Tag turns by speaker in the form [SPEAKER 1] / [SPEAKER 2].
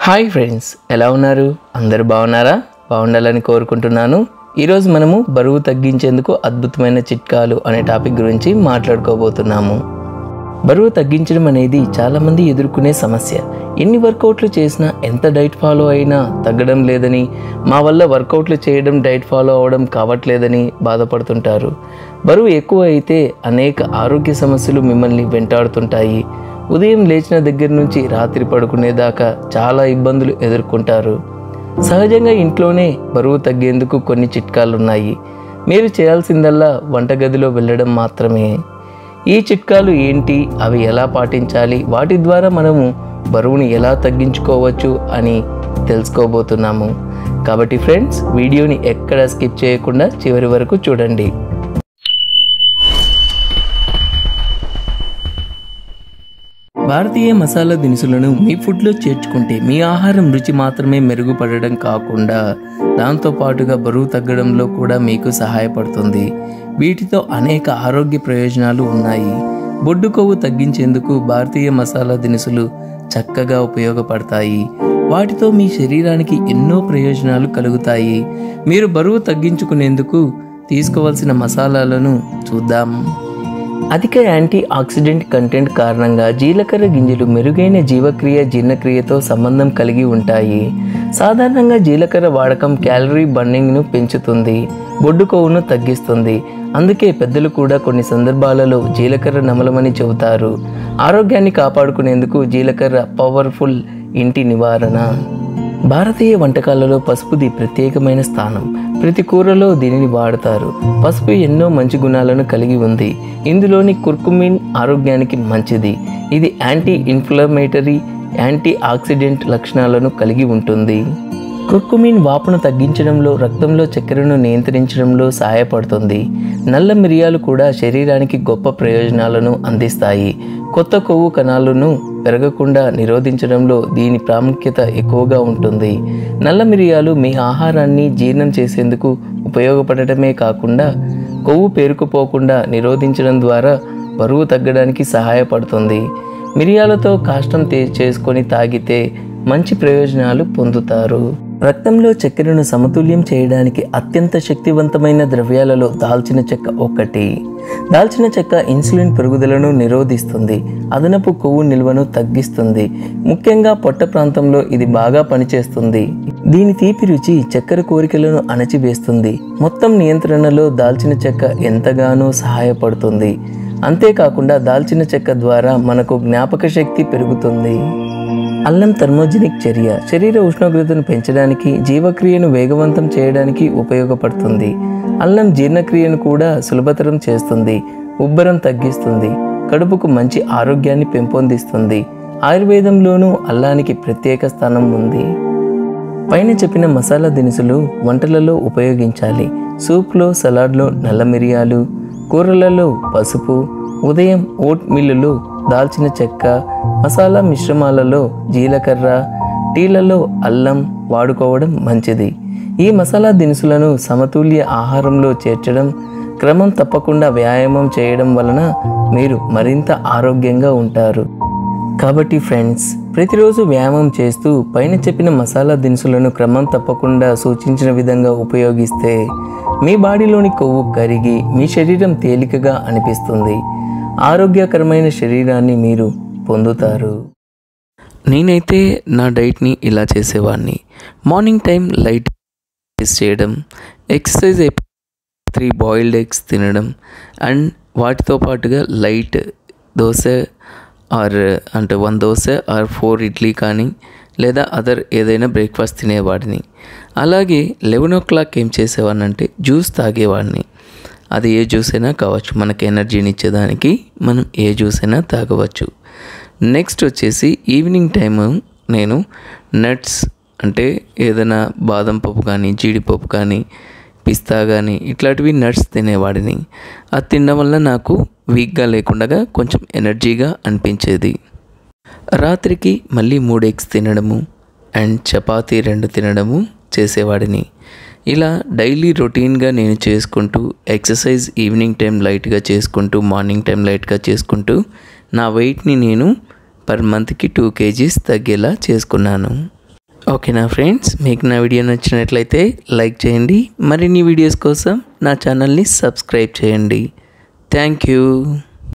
[SPEAKER 1] Hi friends, ఎలా ఉన్నారు? అందరూ బాగున్నారా? బాగుండాలని కోరుకుంటున్నాను. ఈరోజు మనము బరువు తగ్గించేందుకు అద్భుతమైన చిట్కాలు అనే టాపిక్ గురించి మాట్లాడుకోబోతున్నాము. బరువు తగ్గించడం అనేది చాలామంది ఎదుర్కొనే సమస్య. ఎన్ని వర్కౌట్లు చేసినా, ఎంత డైట్ ఫాలో అయినా తగ్గడం లేదని, మా వల్ల వర్కౌట్లు చేయడం డైట్ ఫాలో అవ్వడం కావట్లేదని బాధపడుతుంటారు. బరువు ఎక్కువ అయితే అనేక ఆరోగ్య సమస్యలు మిమ్మల్ని వెంటాడుతుంటాయి. ఉదయం లేచిన దగ్గర నుంచి రాత్రి పడుకునేదాకా చాలా ఇబ్బందులు ఎదుర్కొంటారు. సహజంగా ఇంట్లోనే బరువు తగ్గేందుకు కొన్ని చిట్కాలు ఉన్నాయి. మీరు చేయాల్సిందల్లా వంటగదిలో వెళ్ళడం మాత్రమే. ఈ చిట్కాలు ఏంటి, అవి ఎలా పాటించాలి, వాటి ద్వారా మనము బరువుని ఎలా తగ్గించుకోవచ్చు అని తెలుసుకోబోతున్నాము. కాబట్టి ఫ్రెండ్స్, వీడియోని ఎక్కడ స్కిప్ చేయకుండా చివరి వరకు చూడండి. భారతీయ మసాలా దినుసులను మీ ఫుడ్లో చేర్చుకుంటే మీ ఆహారం రుచి మాత్రమే మెరుగుపడడం కాకుండా దాంతోపాటుగా బరువు తగ్గడంలో కూడా మీకు సహాయపడుతుంది. వీటితో అనేక ఆరోగ్య ప్రయోజనాలు ఉన్నాయి. బొడ్డు కొవ్వు తగ్గించేందుకు భారతీయ మసాలా దినుసులు చక్కగా ఉపయోగపడతాయి. వాటితో మీ శరీరానికి ఎన్నో ప్రయోజనాలు కలుగుతాయి. మీరు బరువు తగ్గించుకునేందుకు తీసుకోవాల్సిన మసాలాలను చూద్దాం. అధిక యాంటీ ఆక్సిడెంట్ కంటెంట్ కారణంగా జీలకర్ర గింజలు మెరుగైన జీవక్రియ, జీర్ణక్రియతో సంబంధం కలిగి ఉంటాయి. సాధారణంగా జీలకర్ర వాడకం క్యాలరీ బర్నింగ్ను పెంచుతుంది, బొడ్డు కొవ్వును తగ్గిస్తుంది. అందుకే పెద్దలు కూడా కొన్ని సందర్భాలలో జీలకర్ర నమలమని చెబుతారు. ఆరోగ్యాన్ని కాపాడుకునేందుకు జీలకర్ర పవర్ఫుల్ ఇంటి నివారణ. భారతీయ వంటకాలలో పసుపుది ప్రత్యేకమైన స్థానం. ప్రతి కూరలో దీనిని వాడతారు. పసుపు ఎన్నో మంచి గుణాలను కలిగి ఉంది. ఇందులోని కుర్కుమిన్ ఆరోగ్యానికి మంచిది. ఇది యాంటీ ఇన్ఫ్లమేటరీ, యాంటీ ఆక్సిడెంట్ లక్షణాలను కలిగి ఉంటుంది. కుర్కుమిన్ వాపును తగ్గించడంలో, రక్తంలో చక్కెరను నియంత్రించడంలో సహాయపడుతుంది. నల్ల మిరియాలు కూడా శరీరానికి గొప్ప ప్రయోజనాలను అందిస్తాయి. కొత్త కొవ్వు కణాలను పెరగకుండా నిరోధించడంలో దీని ప్రాముఖ్యత ఎక్కువగా ఉంటుంది. నల్ల మిరియాలు మీ ఆహారాన్ని జీర్ణం చేసేందుకు ఉపయోగపడటమే కాకుండా కొవ్వు పేరుకుపోకుండా నిరోధించడం ద్వారా బరువు తగ్గడానికి సహాయపడుతుంది. మిరియాలతో కాష్టం చేసుకొని తాగితే మంచి ప్రయోజనాలు పొందుతారు. రక్తంలో చక్కెరను సమతుల్యం చేయడానికి అత్యంత శక్తివంతమైన ద్రవ్యాలలో దాల్చిన చెక్క ఒకటి. దాల్చిన చెక్క ఇన్సులిన్ పెరుగుదలను నిరోధిస్తుంది, అదనపు కొవ్వు నిల్వను తగ్గిస్తుంది. ముఖ్యంగా పొట్ట ప్రాంతంలో ఇది బాగా పనిచేస్తుంది. దీని తీపి రుచి చక్కెర కోరికలను అణచివేస్తుంది. మొత్తం నియంత్రణలో దాల్చిన చెక్క ఎంతగానో సహాయపడుతుంది. అంతేకాకుండా దాల్చిన చెక్క ద్వారా మనకు జ్ఞాపక శక్తి పెరుగుతుంది. అల్లం థర్మోజెనిక్ చర్య శరీర ఉష్ణోగ్రతను పెంచడానికి, జీవక్రియను వేగవంతం చేయడానికి ఉపయోగపడుతుంది. అల్లం జీర్ణక్రియను కూడా సులభతరం చేస్తుంది, ఉబ్బరం తగ్గిస్తుంది, కడుపుకు మంచి ఆరోగ్యాన్ని పెంపొందిస్తుంది. ఆయుర్వేదంలోనూ అల్లానికి ప్రత్యేక స్థానం ఉంది. పైన చెప్పిన మసాలా దినుసులు వంటలలో ఉపయోగించాలి. సూప్లో, సలాడ్లో నల్ల మిరియాలు, కూరలలో పసుపు, ఉదయం ఓట్ మీల్లో దాల్చిన చెక్క, మసాలా మిశ్రమాలలో జీలకర్ర, టీలలో అల్లం వాడుకోవడం మంచిది. ఈ మసాలా దినుసులను సమతుల్య ఆహారంలో చేర్చడం, క్రమం తప్పకుండా వ్యాయామం చేయడం వలన మీరు మరింత ఆరోగ్యంగా ఉంటారు. కాబట్టి ఫ్రెండ్స్, ప్రతిరోజు వ్యాయామం చేస్తూ పైన చెప్పిన మసాలా దినుసులను క్రమం తప్పకుండా సూచించిన విధంగా ఉపయోగిస్తే మీ బాడీలోని కొవ్వు కరిగి మీ శరీరం తేలికగా అనిపిస్తుంది. ఆరోగ్యకరమైన శరీరాన్ని మీరు పొందుతారు. నేనైతే నా డైట్ని ఇలా చేసేవాడిని. మార్నింగ్ టైం లైట్ చేయడం, ఎక్సర్సైజ్ 3 బాయిల్డ్ ఎగ్స్ తినడం, అండ్ వాటితో పాటుగా లైట్ దోశ అంటే 1 దోశ ఆర్ 4 ఇడ్లీ కానీ లేదా అదర్ ఏదైనా బ్రేక్ఫాస్ట్ తినేవాడిని. అలాగే 11 o'clock ఏం చేసేవాడిని జ్యూస్ తాగేవాడిని. అది ఏ జ్యూస్ అయినా కావచ్చు, మనకి ఎనర్జీని ఇచ్చేదానికి మనం ఏ జ్యూస్ అయినా తాగవచ్చు. నెక్స్ట్ వచ్చేసి ఈవినింగ్ టైము నేను నట్స్ అంటే ఏదైనా బాదం పప్పు కానీ, జీడిపప్పు కానీ, పిస్తా కానీ ఇట్లాంటివి నట్స్ తినేవాడిని. అది తినడం వల్ల నాకు వీక్గా లేకుండా కొంచెం ఎనర్జీగా అనిపించేది. రాత్రికి మళ్ళీ 3 ఎగ్స్ తినడము అండ్ చపాతీ 2 తినడము చేసేవాడిని. ఇలా డైలీ రొటీన్గా నేను చేసుకుంటూ, ఎక్సర్సైజ్ ఈవినింగ్ టైం లైట్గా చేసుకుంటూ, మార్నింగ్ టైం లైట్గా చేసుకుంటూ నా వెయిట్ని నేను పర్ మంత్కి 2 kgs తగ్గేలా చేసుకున్నాను. ఓకేనా ఫ్రెండ్స్, మీకు నా వీడియో నచ్చినట్లయితే లైక్ చేయండి. మరిన్ని వీడియోస్ కోసం నా ఛానల్ని సబ్స్క్రైబ్ చేయండి. Thank you.